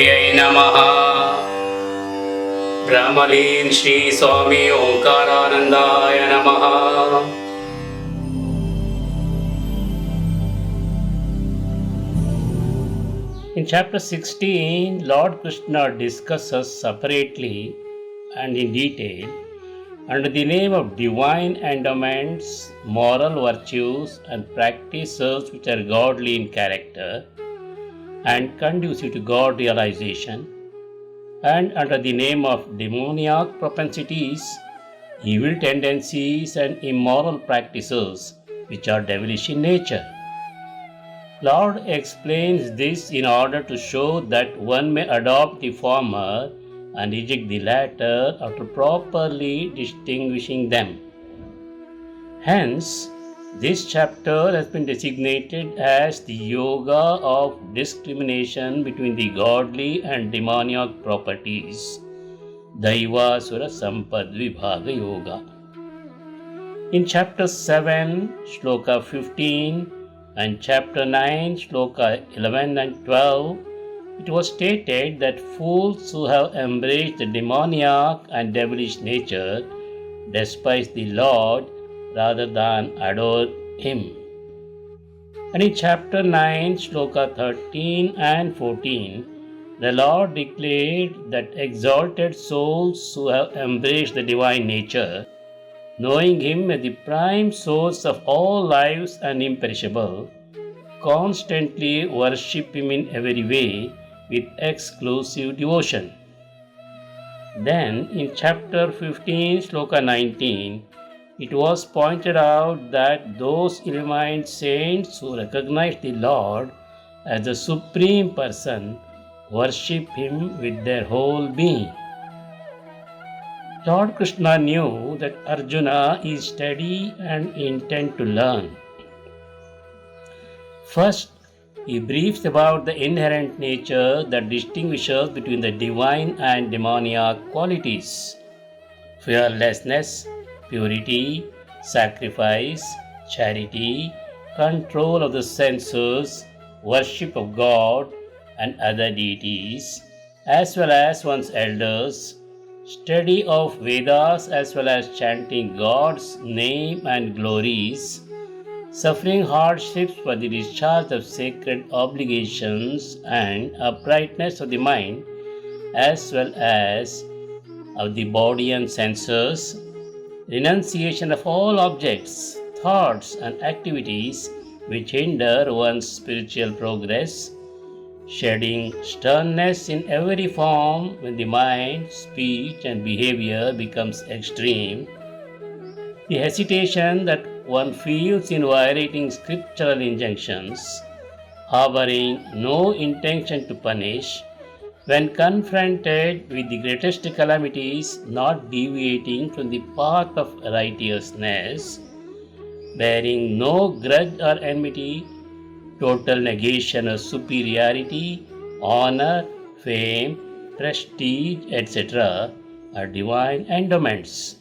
देव्यै नमः। ब्रह्मलीन श्री स्वामी ओंकारानंदाय नमः। In chapter 16, Lord Krishna discusses separately and in detail, under the name of divine endowments, moral virtues, and practices which are godly in character and conducive to God realization, and under the name of demoniac propensities, evil tendencies, and immoral practices which are devilish in nature. Lord explains this in order to show that one may adopt the former and reject the latter after properly distinguishing them. Hence, this chapter has been designated as the Yoga of discrimination between the godly and demoniac properties, Daivasura Sampad Vibhaga Yoga. In chapter 7, Shloka 15, and chapter 9, Shloka 11 and 12, it was stated that fools who have embraced the demoniac and devilish nature despise the Lord rather than adore Him. And in chapter 9, Shloka 13 and 14, the Lord declared that exalted souls who have embraced the divine nature, knowing Him as the prime source of all lives and imperishable, constantly worship Him in every way with exclusive devotion. Then, in chapter 15, Shloka 19, it was pointed out that those illumined saints who recognize the Lord as the Supreme Person worship Him with their whole being. Lord Krishna knew that Arjuna is steady and intent to learn. First, he briefs about the inherent nature that distinguishes between the divine and demoniac qualities: fearlessness, purity, sacrifice, charity, control of the senses, worship of God and other deities, as well as one's elders, study of Vedas as well as chanting God's name and glories, suffering hardships for the discharge of sacred obligations, and uprightness of the mind as well as of the body and senses, renunciation of all objects, thoughts, and activities which hinder one's spiritual progress, shedding sternness in every form when the mind, speech, and behavior becomes extreme, the hesitation that one feels in violating scriptural injunctions, harboring no intention to punish, when confronted with the greatest calamities, not deviating from the path of righteousness, bearing no grudge or enmity, total negation of superiority, honor, fame, prestige, etc., are divine endowments.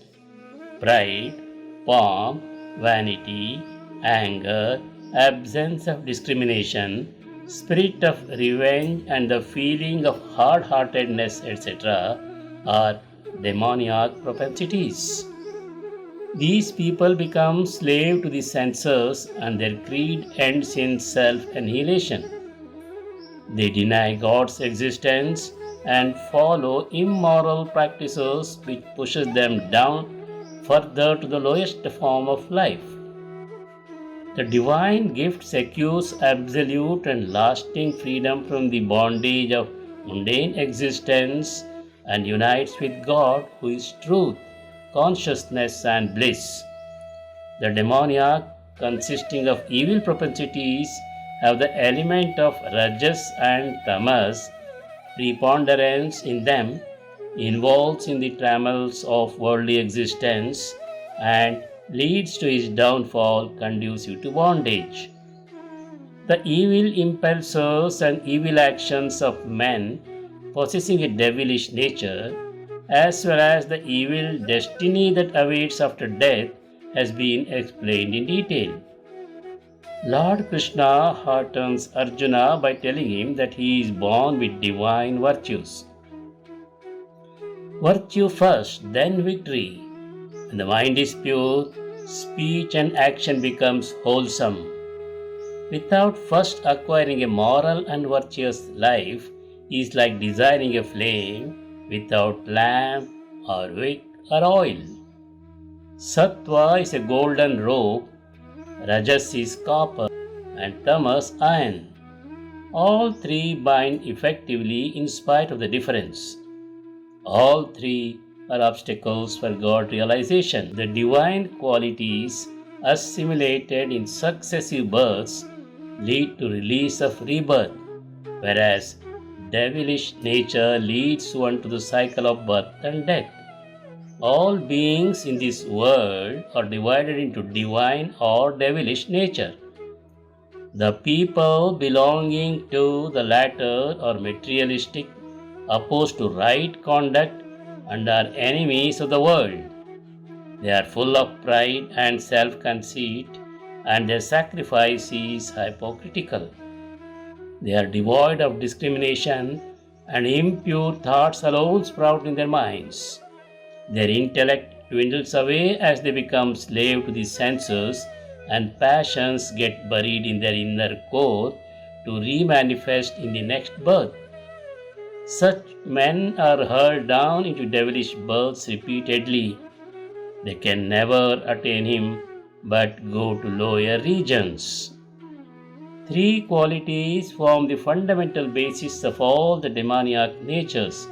Pride, pomp, vanity, anger, absence of discrimination, spirit of revenge, and the feeling of hard-heartedness, etc., are demoniac propensities. These people become slave to the senses and their creed ends in self-annihilation. They deny God's existence and follow immoral practices which pushes them down further to the lowest form of life. The divine gift secures absolute and lasting freedom from the bondage of mundane existence and unites with God, who is truth, consciousness, and bliss. The demoniac, consisting of evil propensities, have the element of rajas and tamas preponderance in them, involves in the trammels of worldly existence, and leads to his downfall, conducive to bondage. The evil impulses and evil actions of men possessing a devilish nature, as well as the evil destiny that awaits after death, has been explained in detail. Lord Krishna heartens Arjuna by telling him that he is born with divine virtues. Virtue first, then victory. When the mind is pure, speech and action becomes wholesome. Without first acquiring a moral and virtuous life is like desiring a flame without lamp or wick or oil. Sattva is a golden rope, Rajas is copper, and Tamas iron. All three bind effectively in spite of the difference. All three are obstacles for God realization. The divine qualities assimilated in successive births lead to release of rebirth, whereas devilish nature leads one to the cycle of birth and death. All beings in this world are divided into divine or devilish nature. The people belonging to the latter are materialistic, opposed to right conduct, and are enemies of the world. They are full of pride and self-conceit, and their sacrifice is hypocritical. They are devoid of discrimination, and impure thoughts alone sprout in their minds. Their intellect dwindles away as they become slave to the senses, and passions get buried in their inner core to re-manifest in the next birth. Such men are hurled down into devilish births repeatedly. They can never attain him but go to lower regions. Three qualities form the fundamental basis of all the demoniac natures.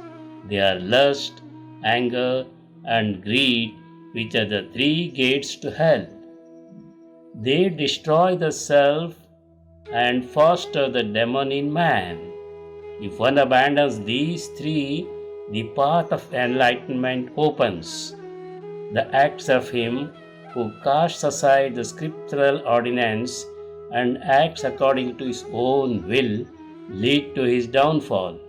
They are lust, anger, and greed, which are the three gates to hell. They destroy the self and foster the demon in man. If one abandons these three, the path of enlightenment opens. The acts of him who casts aside the scriptural ordinance and acts according to his own will lead to his downfall.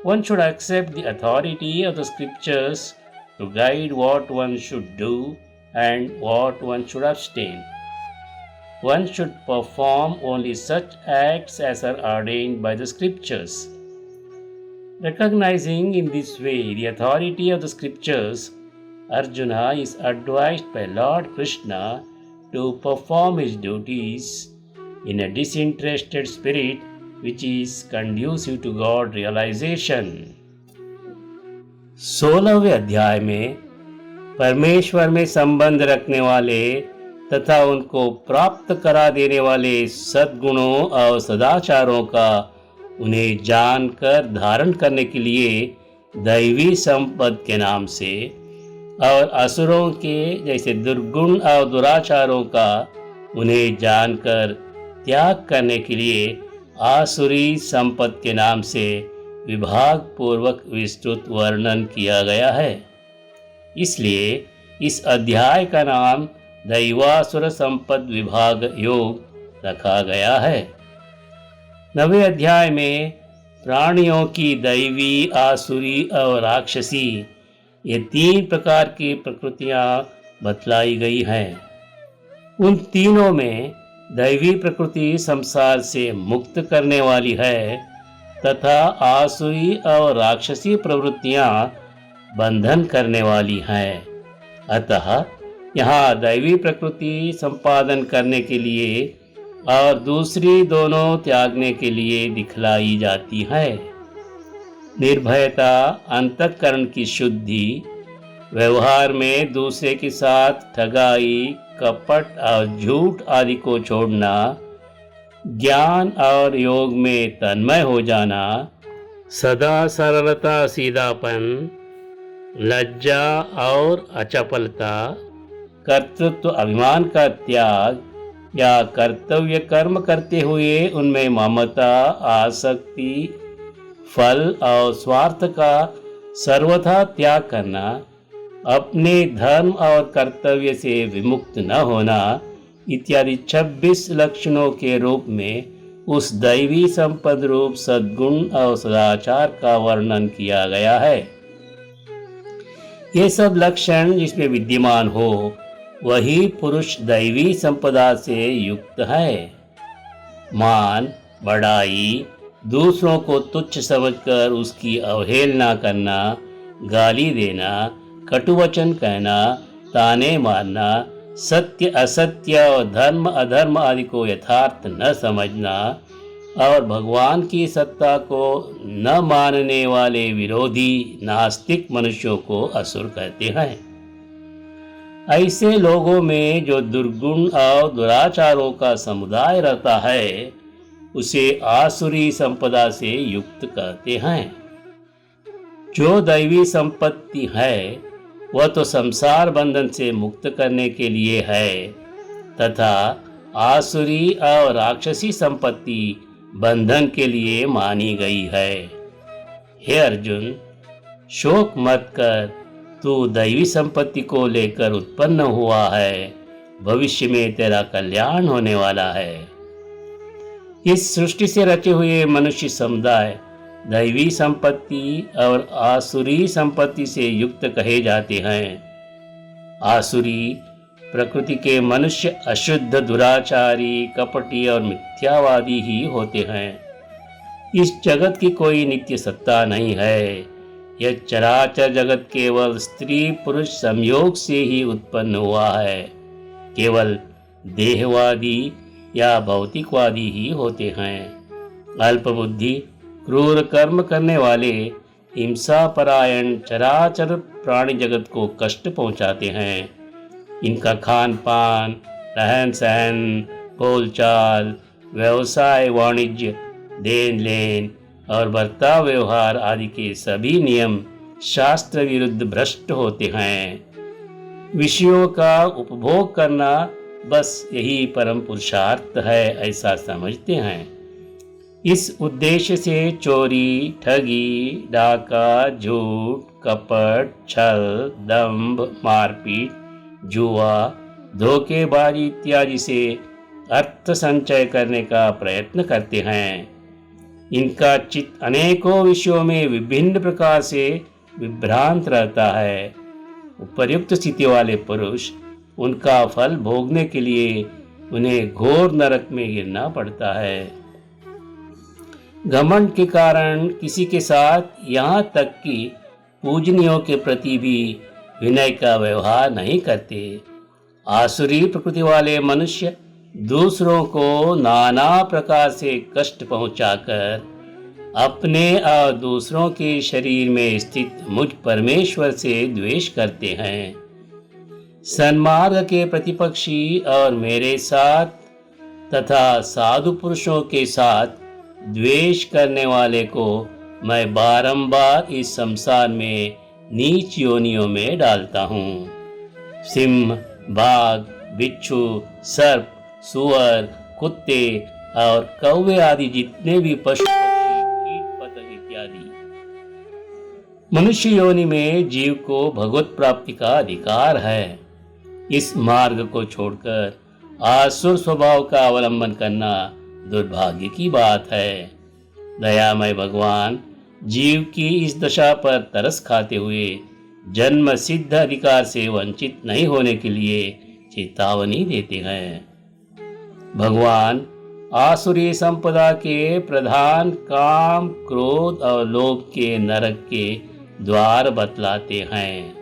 One should accept the authority of the scriptures to guide what one should do and what one should abstain. One should perform only such acts as are ordained by the scriptures. Recognizing in this way the authority of the scriptures, Arjuna is advised by Lord Krishna to perform his duties in a disinterested spirit which is conducive to God realization. 16वें अध्याय में परमेश्वर में संबंध रखने वाले तथा उनको प्राप्त करा देने वाले सद्गुणों और सदाचारों का उन्हें जानकर धारण करने के लिए दैवी संपद के नाम से और असुरों के जैसे दुर्गुण और दुराचारों का उन्हें जानकर त्याग करने के लिए आसुरी संपद के नाम से विभाग पूर्वक विस्तृत वर्णन किया गया है। इसलिए इस अध्याय का नाम दैवासुर संपद विभाग योग रखा गया है। 9वें अध्याय में प्राणियों की दैवी, आसुरी और राक्षसी ये 3 प्रकार की प्रकृतियां बतलाई गई हैं। उन तीनों में दैवी प्रकृति संसार से मुक्त करने वाली है तथा आसुरी और राक्षसी प्रवृत्तियां बंधन करने वाली हैं। अतः यहाँ दैवी प्रकृति संपादन करने के लिए और दूसरी दोनों त्यागने के लिए दिखलाई जाती है। निर्भयता, अंतःकरण की शुद्धि, व्यवहार में दूसरे के साथ ठगाई, कपट और झूठ आदि को छोड़ना, ज्ञान और योग में तन्मय हो जाना, सदा सरलता, सीधापन, लज्जा और अचपलता, कर्तृत्व अभिमान का त्याग या कर्तव्य कर्म करते हुए उनमें ममता, आसक्ति, फल और स्वार्थ का सर्वथा त्याग करना, अपने धर्म और कर्तव्य से विमुक्त न होना इत्यादि 26 लक्षणों के रूप में उस दैवी संपद रूप सद्गुण और सदाचार का वर्णन किया गया है। ये सब लक्षण जिसमें विद्यमान हो वही पुरुष दैवी संपदा से युक्त है। मान, बड़ाई, दूसरों को तुच्छ समझकर उसकी अवहेलना करना, गाली देना, कटुवचन कहना, ताने मारना, सत्य असत्य और धर्म अधर्म आदि को यथार्थ न समझना और भगवान की सत्ता को न मानने वाले विरोधी नास्तिक मनुष्यों को असुर कहते हैं। ऐसे लोगों में जो दुर्गुण और दुराचारों का समुदाय रहता है उसे आसुरी संपदा से युक्त कहते हैं। जो दैवी संपत्ति है वह तो संसार बंधन से मुक्त करने के लिए है तथा आसुरी और राक्षसी संपत्ति बंधन के लिए मानी गई है। हे अर्जुन, शोक मत कर, तू दैवी संपत्ति को लेकर उत्पन्न हुआ है, भविष्य में तेरा कल्याण होने वाला है। इस सृष्टि से रचे हुए मनुष्य समुदाय दैवी संपत्ति और आसुरी संपत्ति से युक्त कहे जाते हैं। आसुरी प्रकृति के मनुष्य अशुद्ध, दुराचारी, कपटी और मिथ्यावादी ही होते हैं। इस जगत की कोई नित्य सत्ता नहीं है। यह चराचर जगत केवल स्त्री पुरुष संयोग से ही उत्पन्न हुआ है। केवल देहवादी या भौतिकवादी ही होते हैं। अल्पबुद्धि, क्रूर कर्म करने वाले, हिंसा परायण चराचर प्राणी जगत को कष्ट पहुंचाते हैं। इनका खान पान, रहन सहन, बोलचाल, व्यवसाय वाणिज्य, देन लेन और बर्ताव व्यवहार आदि के सभी नियम शास्त्र विरुद्ध भ्रष्ट होते हैं। विषयों का उपभोग करना बस यही परम पुरुषार्थ है, ऐसा समझते हैं। इस उद्देश्य से चोरी, ठगी, डाका, झूठ, कपट, छल, दंभ, मारपीट, जुआ, धोखेबाजी इत्यादि से अर्थ संचय करने का प्रयत्न करते हैं। इनका चित्त अनेकों विषयों में विभिन्न प्रकार से विभ्रांत रहता है। उपर्युक्त स्थिति वाले पुरुष उनका फल भोगने के लिए उन्हें घोर नरक में गिरना पड़ता है। घमंड के कारण किसी के साथ यहाँ तक कि पूजनियों के प्रति भी विनय का व्यवहार नहीं करते। आसुरी प्रकृति वाले मनुष्य दूसरों को नाना प्रकार से कष्ट पहुंचाकर अपने और दूसरों के शरीर में स्थित मुझ परमेश्वर से द्वेष करते हैं। सन्मार्ग के प्रतिपक्षी और मेरे साथ तथा साधु पुरुषों के साथ द्वेष करने वाले को मैं बारंबार इस संसार में नीच योनियों में डालता हूँ। सिंह, बाघ, बिच्छू, सर्प, सुअर, कुत्ते और कौवे आदि जितने भी पशु, कीट, पतंग इत्यादि। मनुष्य योनि में जीव को भगवत प्राप्ति का अधिकार है। इस मार्ग को छोड़कर आसुर स्वभाव का अवलंबन करना दुर्भाग्य की बात है। दयामय भगवान जीव की इस दशा पर तरस खाते हुए जन्म सिद्ध अधिकार से वंचित नहीं होने के लिए चेतावनी देते हैं। भगवान आसुरी संपदा के प्रधान काम, क्रोध और लोभ के नरक के द्वार बतलाते हैं।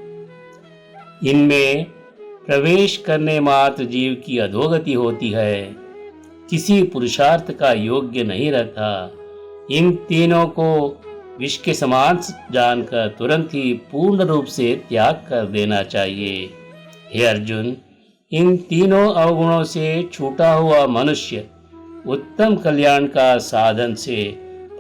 इनमें प्रवेश करने मात्र जीव की अधोगति होती है, किसी पुरुषार्थ का योग्य नहीं रहता। इन तीनों को विष के समान जानकर तुरंत ही पूर्ण रूप से त्याग कर देना चाहिए। हे अर्जुन, इन तीनों अवगुणों से छूटा हुआ मनुष्य उत्तम कल्याण का साधन से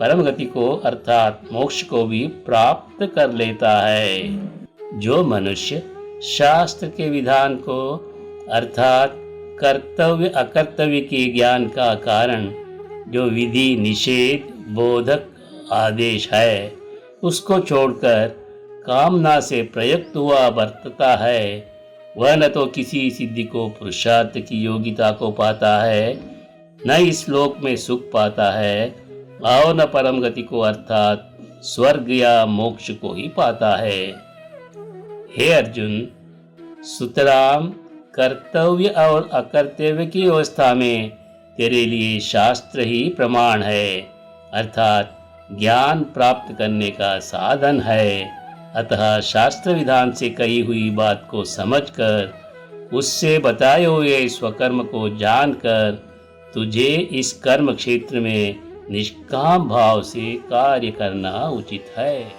परम गति को अर्थात मोक्ष को भी प्राप्त कर लेता है। जो मनुष्य शास्त्र के विधान को अर्थात कर्तव्य अकर्तव्य के ज्ञान का कारण जो विधि निषेध बोधक आदेश है उसको छोड़कर कामना से प्रयुक्त हुआ बरतता है, वह न तो किसी सिद्धि को पुरुषार्थ की योग्यता को पाता है, न इस लोक में सुख पाता है और न परम गति को अर्थात स्वर्ग या मोक्ष को ही पाता है। हे अर्जुन, सुतराम कर्तव्य और अकर्तव्य की अवस्था में तेरे लिए शास्त्र ही प्रमाण है, अर्थात ज्ञान प्राप्त करने का साधन है। अतः शास्त्र विधान से कही हुई बात को समझकर, उससे बताए हुए स्वकर्म को जानकर तुझे इस कर्म क्षेत्र में निष्काम भाव से कार्य करना उचित है।